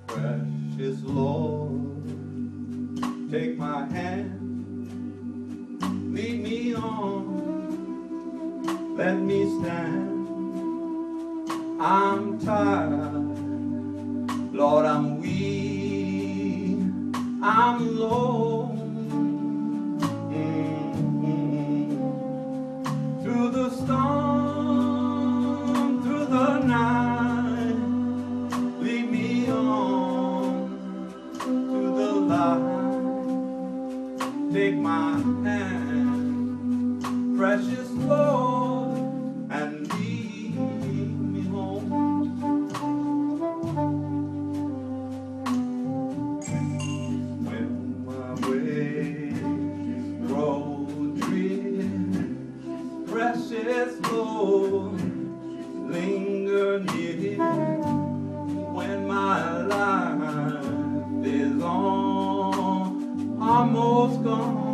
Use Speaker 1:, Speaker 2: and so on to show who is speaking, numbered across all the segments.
Speaker 1: Precious Lord, take my hand, lead me on, let me stand. I'm tired, Lord, I'm weak, I'm low. Through the storm, through the night, lead me on to the light. Take my hand, precious Lord, and lead me home. When my way grows dreary, precious Lord, linger near. When my life is almost gone,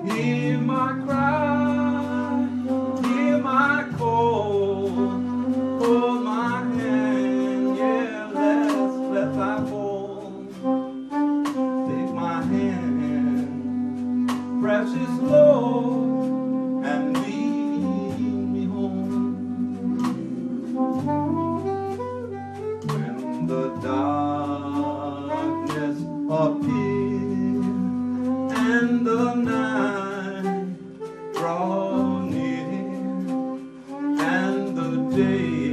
Speaker 1: hear my cry, hear my call, hold my hand, yeah, let's I fall. Take my hand, precious Lord, and lead me home. When the darkness appears and the night draws near and the day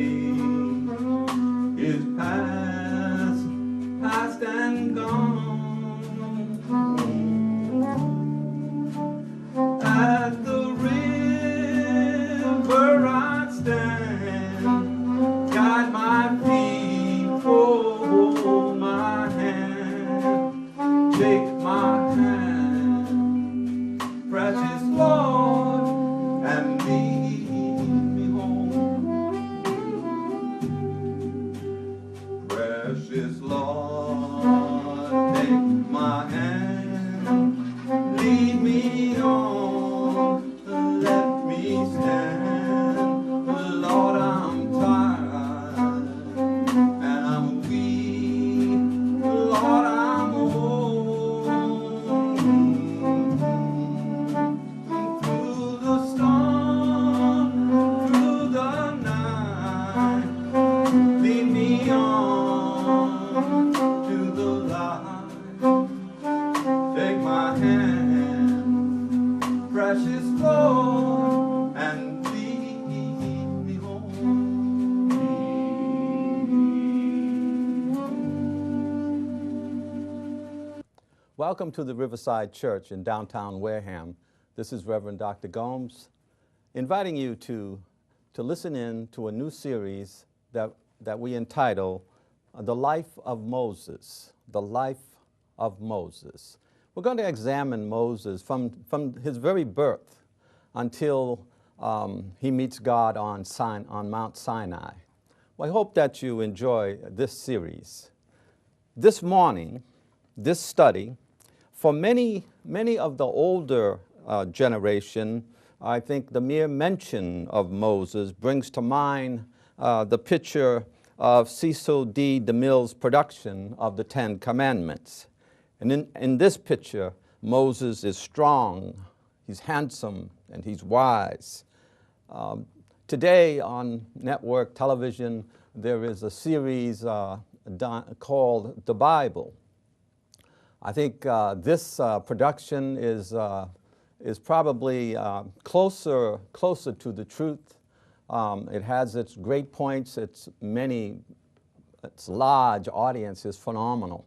Speaker 1: is past and gone, at the river I stand, guide my feet, hold my hand, take my hand, precious Lord, and lead me home. Precious Lord, take my hand, lead me on, let me stand. Lord, I'm tired and I'm weak. Lord, I'm old. Through the storm, through the night, lead me on to the light. Take my hand, precious Lord, and lead me home.
Speaker 2: Welcome to the Riverside Church in downtown Wareham. This is Reverend Dr. Gomes, inviting you to listen in to a new series that we entitle The Life of Moses, The Life of Moses. We're going to examine Moses from his very birth until he meets God on Mount Sinai. Well, I hope that you enjoy this series. This morning, this study, for many of the older generation, I think the mere mention of Moses brings to mind the picture of Cecil D. DeMille's production of the Ten Commandments. And in this picture, Moses is strong, he's handsome, and he's wise. Today on network television, there is a series called The Bible. I think this production is probably closer to the truth. It has its great points, its large audience is phenomenal.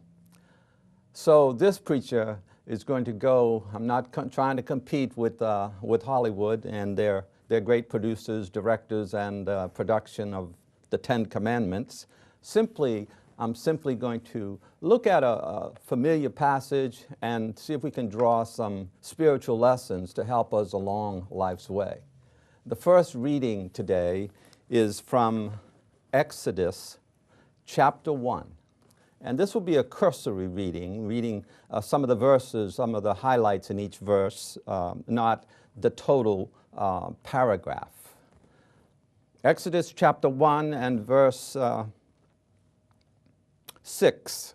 Speaker 2: So this preacher is going to go, I'm not trying to compete with Hollywood and their great producers, directors, and production the Ten Commandments. I'm simply going to look at a familiar passage and see if we can draw some spiritual lessons to help us along life's way. The first reading today is from Exodus chapter 1. And this will be a cursory reading some of the verses, some of the highlights in each verse, not the total paragraph. Exodus chapter 1 and verse 6.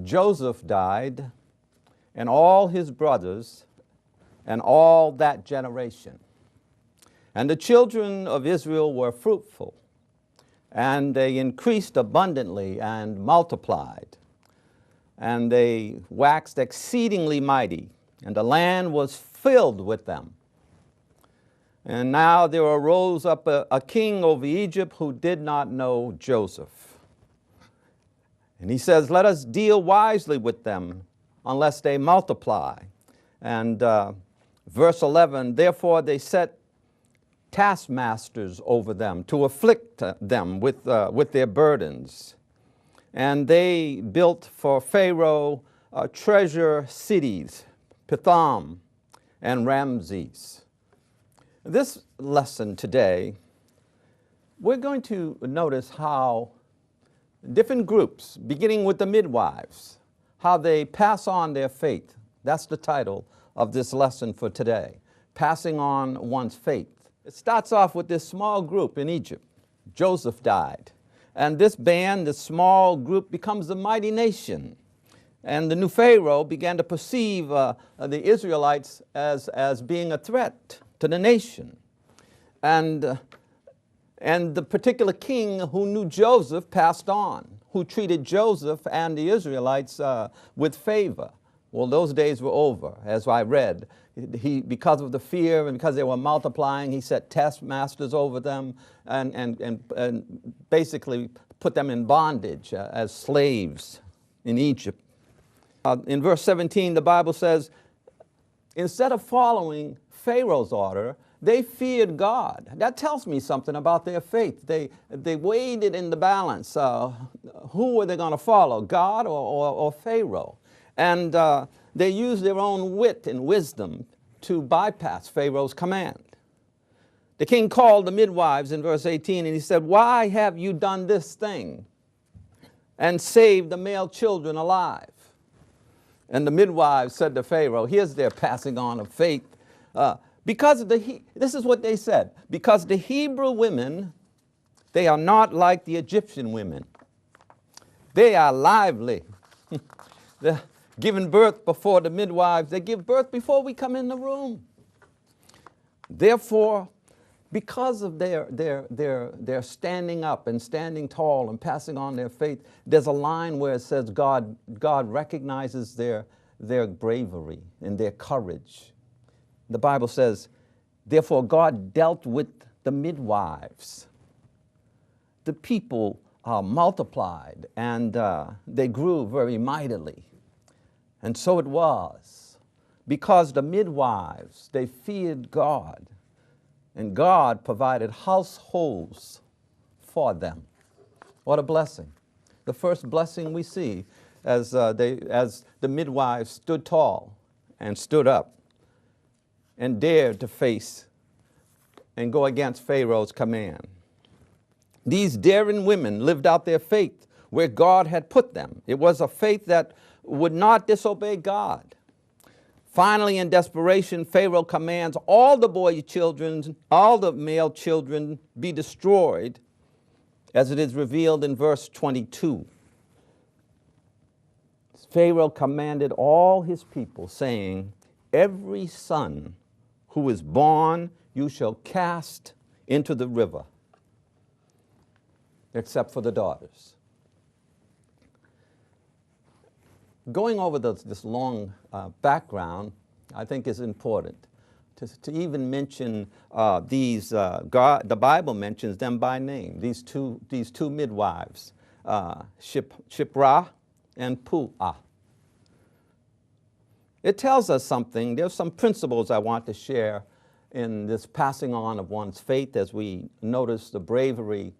Speaker 2: Joseph died, and all his brothers, and all that generation. And the children of Israel were fruitful, and they increased abundantly and multiplied. And they waxed exceedingly mighty, and the land was filled with them. And now there arose up a king over Egypt who did not know Joseph. And he says, let us deal wisely with them, unless they multiply. And verse 11, therefore they set taskmasters over them to afflict them with their burdens. And they built for Pharaoh treasure cities, Pithom and Ramses. This lesson today, we're going to notice how different groups, beginning with the midwives, how they pass on their faith. That's the title of this lesson for today, passing on one's faith. It starts off with this small group in Egypt. Joseph died. And this band, this small group, becomes a mighty nation. And the new Pharaoh began to perceive the Israelites as being a threat to the nation. And the particular king who knew Joseph passed on, who treated Joseph and the Israelites with favor. Well, those days were over, as I read. Because of the fear and because they were multiplying, he set taskmasters over them and basically put them in bondage as slaves in Egypt. In verse 17, the Bible says, instead of following Pharaoh's order, they feared God. That tells me something about their faith. They weighed it in the balance. Who were they going to follow, God or Pharaoh? And they used their own wit and wisdom to bypass Pharaoh's command. The king called the midwives in verse 18 and he said, why have you done this thing and saved the male children alive? And the midwives said to Pharaoh, here's their passing on of faith. This is what they said, because the Hebrew women, they are not like the Egyptian women. They are lively. They're giving birth before the midwives. They give birth before we come in the room. Therefore, because of their standing up and standing tall and passing on their faith, there's a line where it says God recognizes their bravery and their courage. The Bible says, therefore God dealt with the midwives. The people multiplied and they grew very mightily. And so it was, because the midwives, they feared God, and God provided households for them. What a blessing. The first blessing we see as the midwives stood tall and stood up and dared to face and go against Pharaoh's command. These daring women lived out their faith where God had put them. It was a faith that would not disobey God. Finally, in desperation, Pharaoh commands all the boy children, all the male children be destroyed, as it is revealed in verse 22. Pharaoh commanded all his people, saying, every son who is born you shall cast into the river, except for the daughters. Going over this long background, I think is important. To even mention the Bible mentions them by name. These two midwives, Shiphrah and Puah. It tells us something. There's some principles I want to share in this passing on of one's faith as we notice the bravery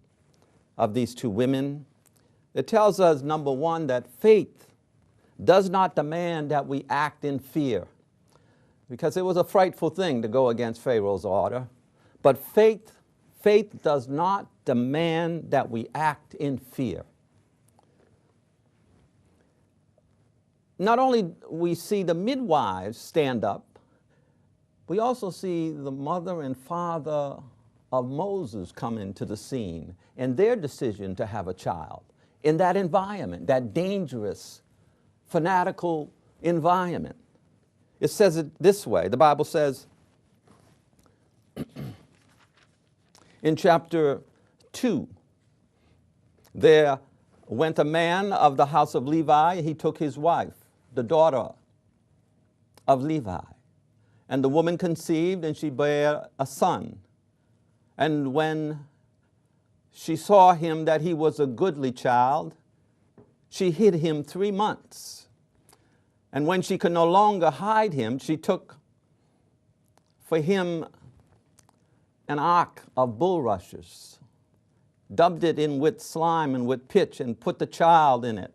Speaker 2: of these two women. It tells us, number one, that faith does not demand that we act in fear, because it was a frightful thing to go against Pharaoh's order. But faith does not demand that we act in fear. Not only we see the midwives stand up, we also see the mother and father of Moses come into the scene and their decision to have a child in that environment, that dangerous, fanatical environment. It says it this way. The Bible says in chapter 2, there went a man of the house of Levi. He took his wife, the daughter of Levi. And the woman conceived, and she bare a son. And when she saw him that he was a goodly child, she hid him 3 months. And when she could no longer hide him, she took for him an ark of bulrushes, dubbed it in with slime and with pitch, and put the child in it.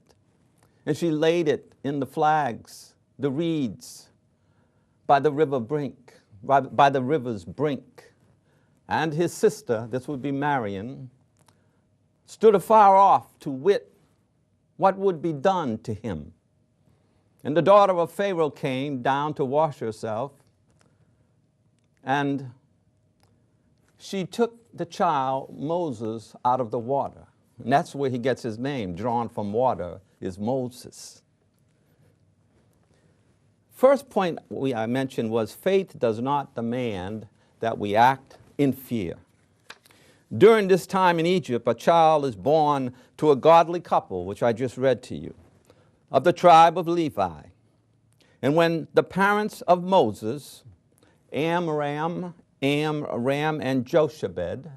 Speaker 2: And she laid it in the flags, the reeds, by the river brink, by the river's brink. And his sister, this would be Marian, stood afar off to wit what would be done to him. And the daughter of Pharaoh came down to wash herself, and she took the child Moses out of the water. And that's where he gets his name, drawn from water, is Moses. First point I mentioned was faith does not demand that we act in fear. During this time in Egypt, a child is born to a godly couple, which I just read to you, of the tribe of Levi. And when the parents of Moses, Amram and Jochebed,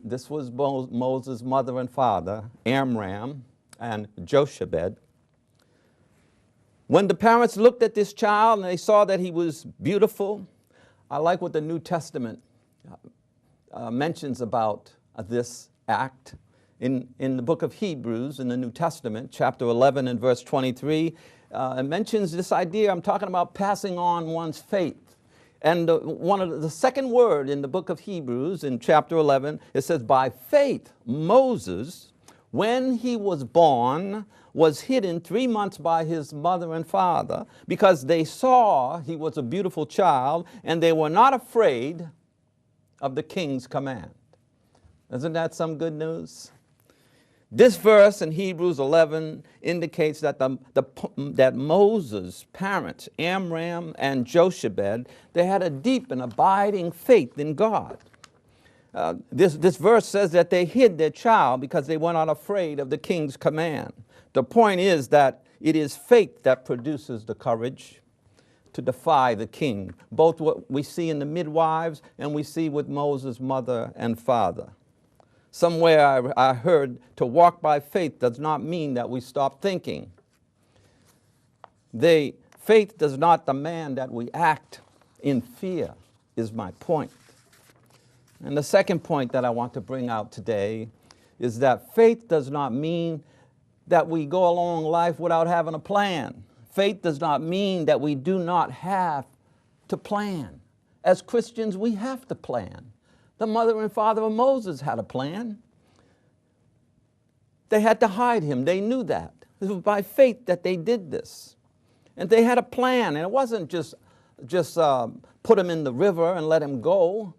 Speaker 2: this was Moses' mother and father, Amram and Jochebed. When the parents looked at this child and they saw that he was beautiful, I like what the New Testament mentions about this act. In the book of Hebrews, in the New Testament, chapter 11 and verse 23, it mentions this idea. I'm talking about passing on one's faith. And the second word in the book of Hebrews, in chapter 11, it says, by faith, Moses, when he was born, was hidden 3 months by his mother and father, because they saw he was a beautiful child, and they were not afraid of the king's command. Isn't that some good news? This verse in Hebrews 11 indicates that that Moses' parents, Amram and Jochebed, they had a deep and abiding faith in God. This verse says that they hid their child because they were not afraid of the king's command. The point is that it is faith that produces the courage to defy the king, both what we see in the midwives and we see with Moses' mother and father. Somewhere I heard to walk by faith does not mean that we stop thinking. Faith does not demand that we act in fear, is my point. And the second point that I want to bring out today is that faith does not mean that we go along life without having a plan. Faith does not mean that we do not have to plan. As Christians, we have to plan. The mother and father of Moses had a plan. They had to hide him. They knew that. It was by faith that they did this. And they had a plan, and it wasn't just put him in the river and let him go.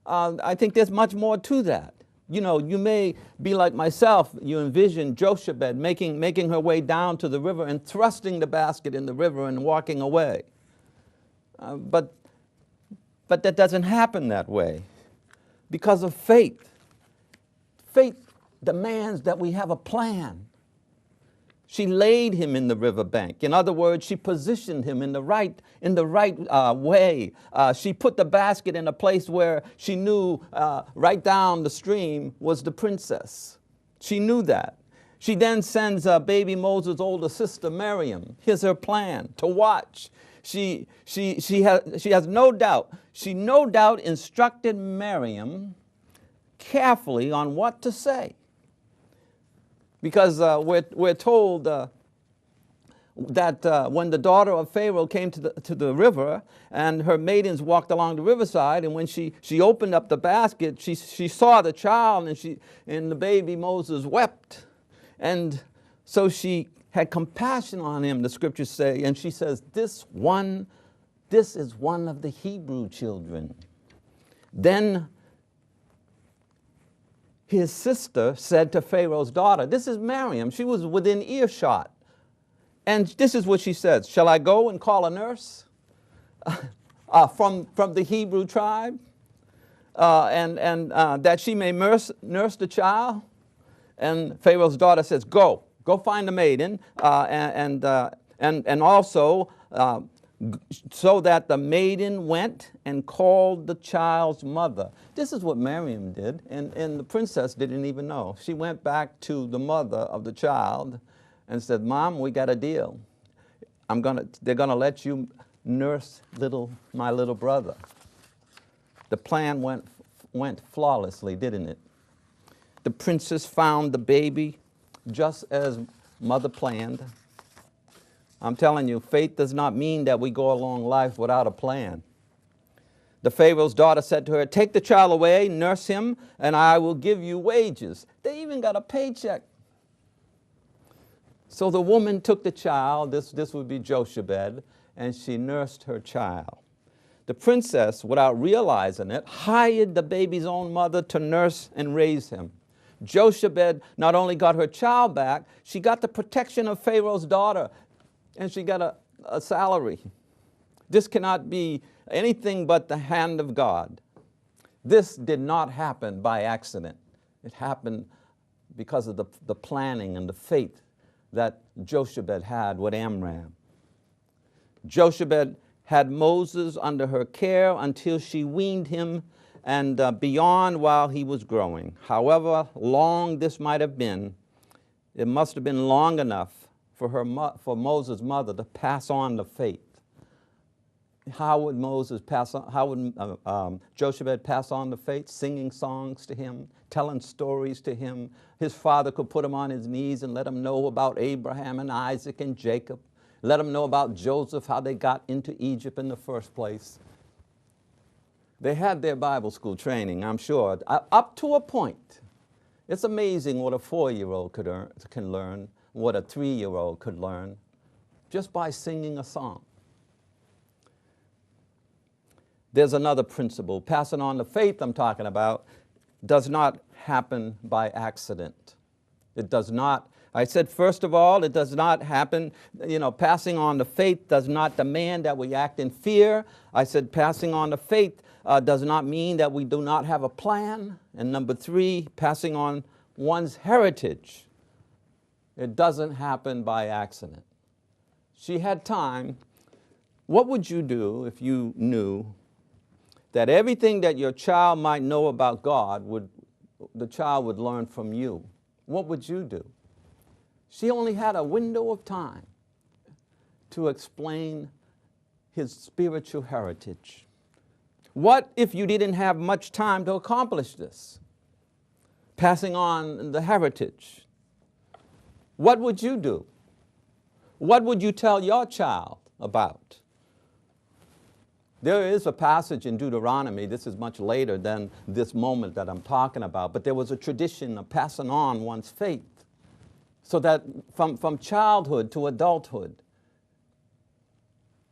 Speaker 2: I think there's much more to that. You know, you may be like myself. You envision Jochebed making her way down to the river and thrusting the basket in the river and walking away. But that doesn't happen that way because of faith. Faith demands that we have a plan. She laid him in the riverbank. In other words, she positioned him in the right way. She put the basket in a place where she knew right down the stream was the princess. She knew that. She then sends baby Moses' older sister, Miriam. Here's her plan, to watch. She has no doubt. She no doubt instructed Miriam, carefully on what to say. Because we're told that when the daughter of Pharaoh came to the river and her maidens walked along the riverside, and when she opened up the basket, she saw the child, and the baby Moses wept. And so she had compassion on him, the scriptures say, and she says, this is one of the Hebrew children. Then his sister said to Pharaoh's daughter, this is Miriam, she was within earshot. And this is what she says, shall I go and call a nurse from the Hebrew tribe, and that she may nurse the child? And Pharaoh's daughter says, go find the maiden, and also so that the maiden went and called the child's mother. This is what Miriam did, and the princess didn't even know. She went back to the mother of the child and said, Mom, we got a deal. They're gonna let you nurse my little brother. The plan went flawlessly, didn't it? The princess found the baby just as mother planned. I'm telling you, faith does not mean that we go along life without a plan. The Pharaoh's daughter said to her, take the child away, nurse him, and I will give you wages. They even got a paycheck. So the woman took the child, this would be Jochebed, and she nursed her child. The princess, without realizing it, hired the baby's own mother to nurse and raise him. Jochebed not only got her child back, she got the protection of Pharaoh's daughter, and she got a salary. This cannot be anything but the hand of God. This did not happen by accident. It happened because of the planning and the faith that Jochebed had with Amram. Jochebed had Moses under her care until she weaned him, and beyond while he was growing. However long this might have been, it must have been long enough for Moses' mother to pass on the faith. How would Jochebed pass on the faith? Singing songs to him, telling stories to him. His father could put him on his knees and let him know about Abraham and Isaac and Jacob. Let him know about Joseph, how they got into Egypt in the first place. They had their Bible school training, I'm sure, up to a point. It's amazing what a 4-year-old can learn, what a 3-year-old could learn, just by singing a song. There's another principle. Passing on the faith I'm talking about does not happen by accident. It does not. I said, first of all, it does not happen, passing on the faith does not demand that we act in fear. I said, passing on the faith does not mean that we do not have a plan. And number 3, passing on one's heritage. It doesn't happen by accident. She had time. What would you do if you knew that everything that your child might know about God, the child would learn from you? What would you do? She only had a window of time to explain his spiritual heritage. What if you didn't have much time to accomplish this? Passing on the heritage. What would you do? What would you tell your child about? There is a passage in Deuteronomy, this is much later than this moment that I'm talking about, but there was a tradition of passing on one's faith so that from childhood to adulthood.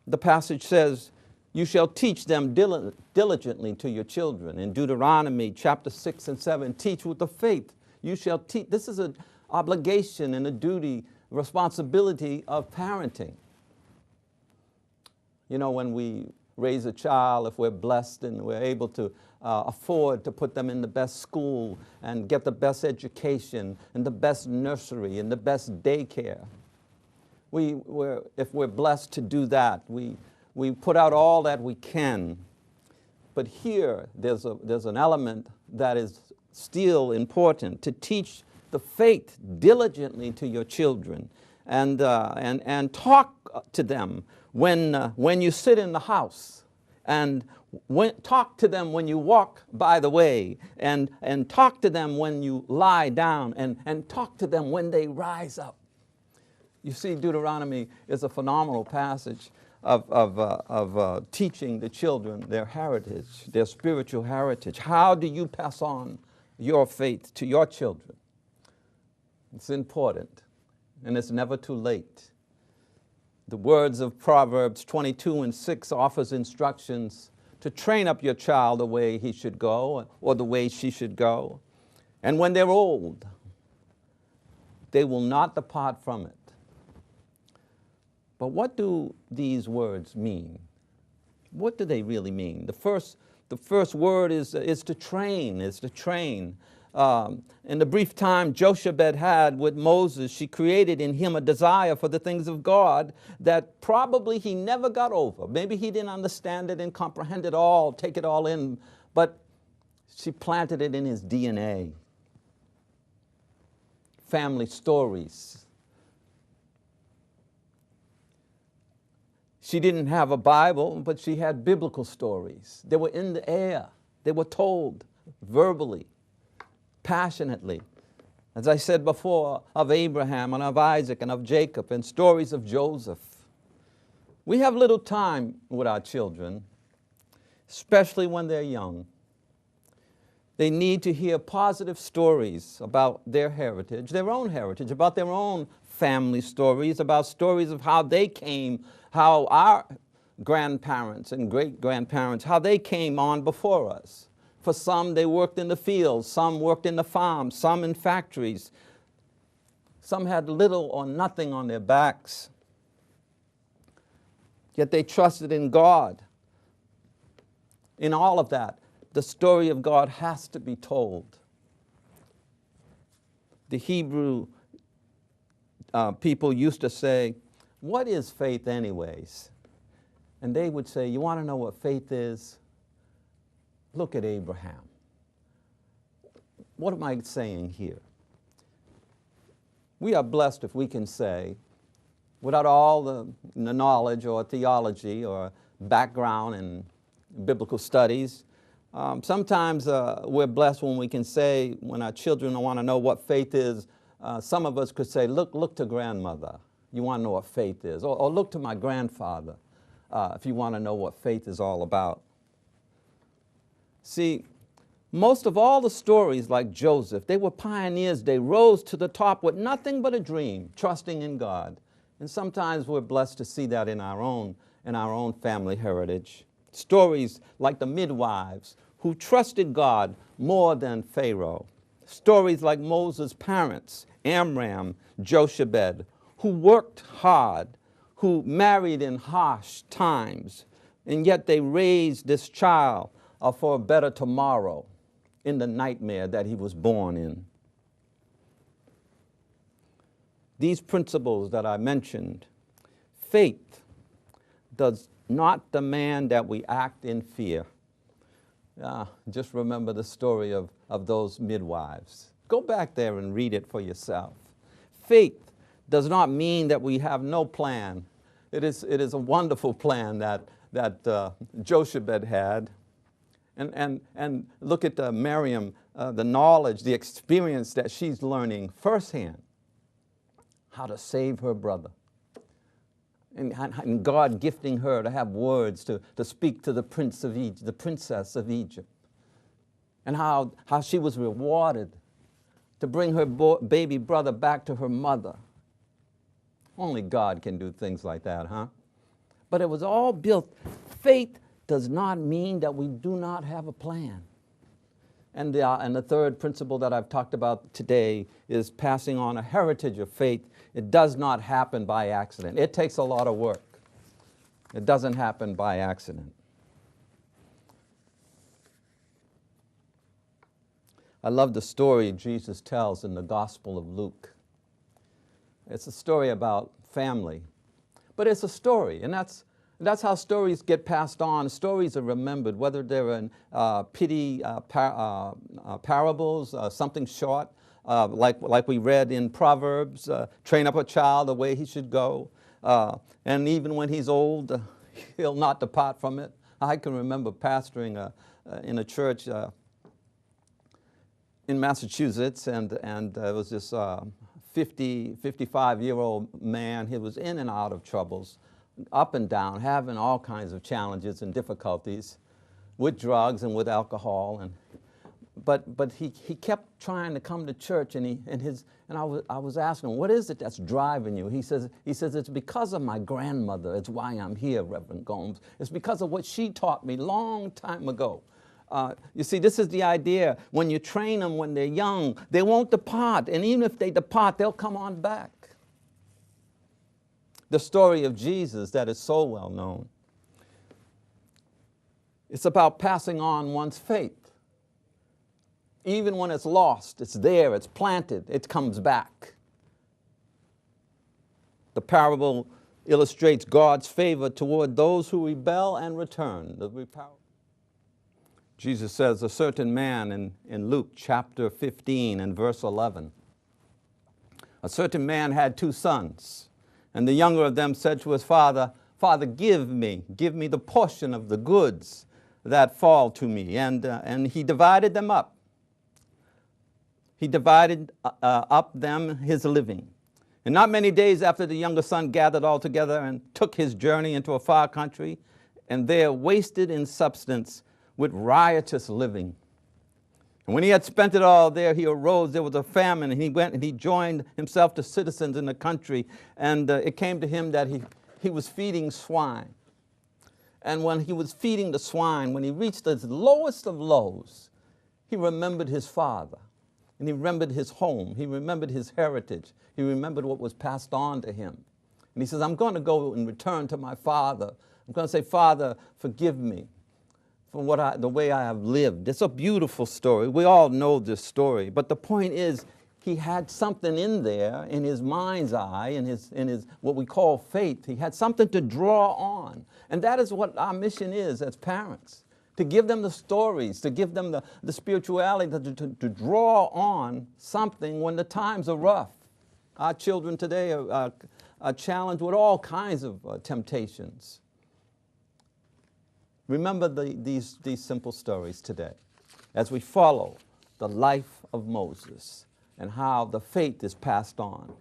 Speaker 2: The passage says, you shall teach them diligently to your children. In Deuteronomy chapter 6 and 7, teach with the faith. You shall teach. This is an obligation and a duty, responsibility of parenting. When we raise a child, if we're blessed and we're able to afford to put them in the best school and get the best education and the best nursery and the best daycare. If we're blessed to do that, we put out all that we can. But here, there's an element that is still important, to teach the faith diligently to your children and talk to them when you sit in the house and Talk to them when you walk by the way, and talk to them when you lie down, and talk to them when they rise up. You see, Deuteronomy is a phenomenal passage of teaching the children their heritage, their spiritual heritage. How do you pass on your faith to your children? It's important, and it's never too late. The words of Proverbs 22:6 offers instructions to train up your child the way he should go or the way she should go. And when they're old, they will not depart from it. But what do these words mean? What do they really mean? The first word is to train, in the brief time Jochebed had with Moses, she created in him a desire for the things of God that probably he never got over. Maybe he didn't understand it and comprehend it all, take it all in, but she planted it in his DNA. Family stories. She didn't have a Bible, but she had biblical stories. They were in the air. They were told verbally, passionately. As I said before, of Abraham and of Isaac and of Jacob and stories of Joseph. We have little time with our children, especially when they're young. They need to hear positive stories about their heritage, their own heritage, about their own family stories, about stories of how they came, how our grandparents and great-grandparents, how they came on before us. For some, they worked in the fields, some worked in the farms, some in factories. Some had little or nothing on their backs. Yet they trusted in God. In all of that, the story of God has to be told. The Hebrew people used to say, "What is faith anyways?" And they would say, "You want to know what faith is? Look at Abraham." What am I saying here? We are blessed if we can say, without all the knowledge or theology or background in biblical studies, sometimes we're blessed when we can say, when our children want to know what faith is, some of us could say, look to grandmother. You want to know what faith is. Or look to my grandfather if you want to know what faith is all about. See, most of all the stories like Joseph, they were pioneers. They rose to the top with nothing but a dream, trusting in God. And sometimes we're blessed to see that in our own family heritage. Stories like the midwives who trusted God more than Pharaoh. Stories like Moses' parents, Amram, Jochebed, who worked hard, who married in harsh times, and yet they raised this child for a better tomorrow in the nightmare that he was born in. These principles that I mentioned, faith does not demand that we act in fear. Just remember the story of those midwives. Go back there and read it for yourself. Faith does not mean that we have no plan. It is a wonderful plan that Jochebed had. And look at Miriam, the knowledge, the experience that she's learning firsthand, how to save her brother. And God gifting her to have words to speak to the princess of Egypt. And how she was rewarded to bring her baby brother back to her mother. Only God can do things like that, huh? But it was all built. Faith does not mean that we do not have a plan. And the third principle that I've talked about today is passing on a heritage of faith. It does not happen by accident. It takes a lot of work. It doesn't happen by accident. I love the story Jesus tells in the Gospel of Luke. It's a story about family, but it's a story, and that's how stories get passed on. Stories are remembered, whether they're in parables, something short, like we read in Proverbs, train up a child the way he should go, and even when he's old, he'll not depart from it. I can remember pastoring in a church in Massachusetts, and there was this 55-year-old man. He was in and out of troubles, up and down, having all kinds of challenges and difficulties with drugs and with alcohol. But he kept trying to come to church, and I was asking him, what is it that's driving you? He says, it's because of my grandmother. It's why I'm here, Reverend Gomes. It's because of what she taught me long time ago. You see, this is the idea. When you train them when they're young, they won't depart. And even if they depart, they'll come on back. The story of Jesus that is so well known. It's about passing on one's faith. Even when it's lost, it's there, it's planted, it comes back. The parable illustrates God's favor toward those who rebel and return. Jesus says, a certain man in Luke chapter 15 and verse 11, a certain man had 2 sons, and the younger of them said to his father, Father, give me the portion of the goods that fall to me. And he divided them up. He divided up them his living. And not many days after, the younger son gathered all together and took his journey into a far country, and there wasted in substance with riotous living. And when he had spent it all there, he arose. There was a famine, and he went and he joined himself to citizens in the country. And it came to him that he was feeding swine. And when he was feeding the swine, when he reached the lowest of lows, he remembered his father. And he remembered his home. He remembered his heritage. He remembered what was passed on to him. And he says, I'm going to go and return to my father. I'm going to say, Father, forgive me for the way I have lived. It's a beautiful story. We all know this story. But the point is, he had something in there, in his mind's eye, in his what we call faith. He had something to draw on. And that is what our mission is as parents. To give them the stories, to give them the spirituality, to draw on something when the times are rough. Our children today are challenged with all kinds of temptations. Remember these simple stories today as we follow the life of Moses and how the faith is passed on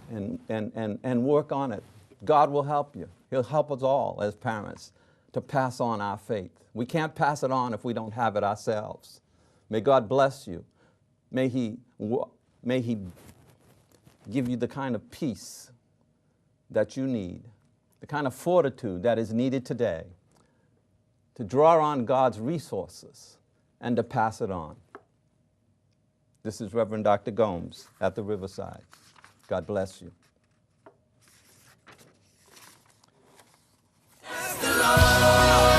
Speaker 2: and work on it. God will help you. He'll help us all as parents to pass on our faith. We can't pass it on if we don't have it ourselves. May God bless you. May He give you the kind of peace that you need, the kind of fortitude that is needed today to draw on God's resources and to pass it on. This is Reverend Dr. Gomes at the Riverside. God bless you.
Speaker 1: The Lord.